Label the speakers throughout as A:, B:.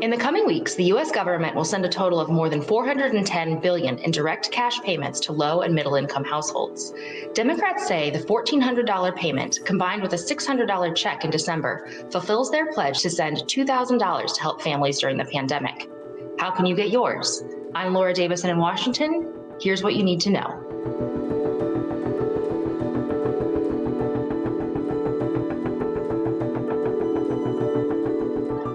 A: In the coming weeks, the U.S. government will send a total of more than $410 billion in direct cash payments to low and middle-income households. Democrats say the $1,400 payment, combined with a $600 check in December, fulfills their pledge to send $2,000 to help families during the pandemic. How can you get yours? I'm Laura Davison in Washington. Here's what you need to know.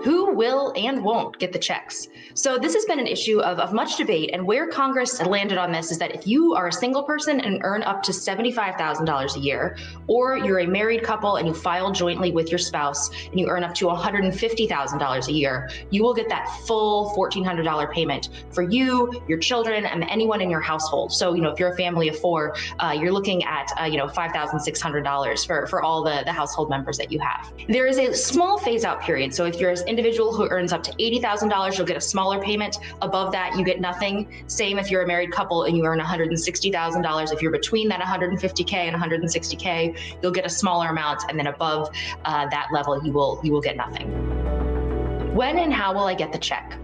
A: Who will and won't get the checks? So this has been an issue of much debate, and where Congress landed on this is that if you are a single person and earn up to $75,000 a year, or you're a married couple and you file jointly with your spouse and you earn up to $150,000 a year, you will get that full $1,400 payment for you, your children, and anyone in your household. So, if you're a family of four, you're looking at, $5,600 for all the household members that you have. There is a small phase out period. So if you're an individual who earns up to $80,000, you'll get a smaller payment. Above that, you get nothing. Same if you're a married couple and you earn $160,000. If you're between that $150K and $160K, you'll get a smaller amount. And then above that level, you will get nothing. When and how will I get the check?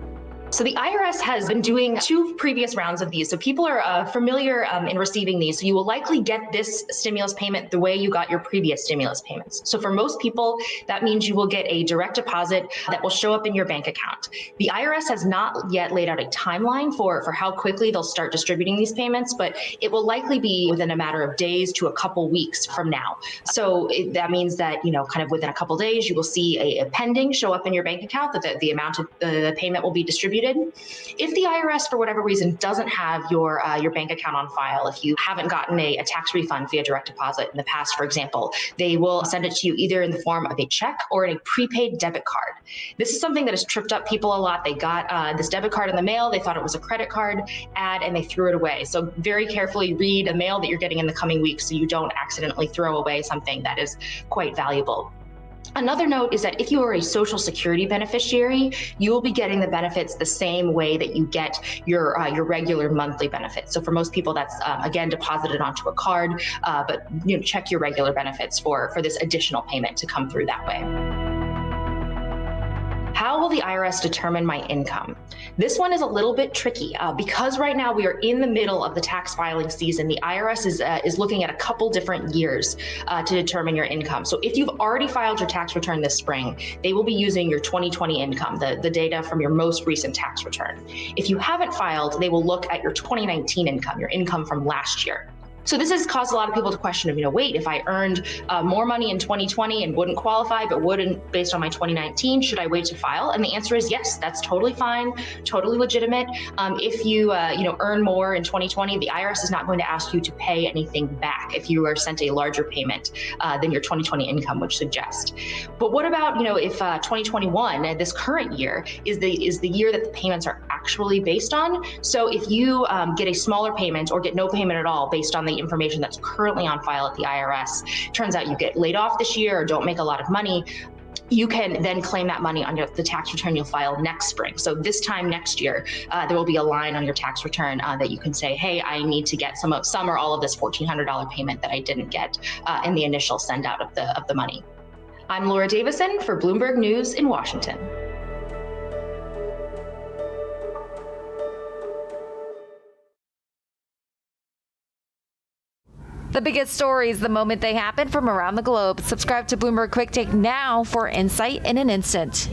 A: So the IRS has been doing 2 previous rounds of these. So people are familiar in receiving these. So you will likely get this stimulus payment the way you got your previous stimulus payments. So for most people, that means you will get a direct deposit that will show up in your bank account. The IRS has not yet laid out a timeline for how quickly they'll start distributing these payments, but it will likely be within a matter of days to a couple weeks from now. So that means that, kind of within a couple days, you will see a pending show up in your bank account, that the amount of the payment will be distributed. If the IRS, for whatever reason, doesn't have your bank account on file, if you haven't gotten a tax refund via direct deposit in the past, for example, they will send it to you either in the form of a check or in a prepaid debit card. This is something that has tripped up people a lot. They got this debit card in the mail. They thought it was a credit card ad and they threw it away. So very carefully read the mail that you're getting in the coming weeks so you don't accidentally throw away something that is quite valuable. Another note is that if you are a Social Security beneficiary, you will be getting the benefits the same way that you get your regular monthly benefits. So for most people, that's again deposited onto a card, but check your regular benefits for this additional payment to come through that way. How will the IRS determine my income? This one is a little bit tricky because right now we are in the middle of the tax filing season. The IRS is looking at a couple different years to determine your income. So if you've already filed your tax return this spring, they will be using your 2020 income, the data from your most recent tax return. If you haven't filed, they will look at your 2019 income, your income from last year. So this has caused a lot of people to question, wait, if I earned more money in 2020 and wouldn't qualify, but wouldn't based on my 2019, should I wait to file? And the answer is yes, that's totally fine, totally legitimate. If you earn more in 2020, the IRS is not going to ask you to pay anything back if you are sent a larger payment than your 2020 income would suggest. But what about, if 2021, this current year, is the year that the payments are actually based on? So if you get a smaller payment or get no payment at all based on the information that's currently on file at the IRS, turns out you get laid off this year or don't make a lot of money, you can then claim that money on the tax return you'll file next spring. So this time next year, there will be a line on your tax return that you can say, hey, I need to get some or all of this $1,400 payment that I didn't get in the initial send out of the money. I'm Laura Davison for Bloomberg News in Washington.
B: The biggest stories the moment they happen from around the globe. Subscribe to Bloomberg Quicktake now for insight in an instant.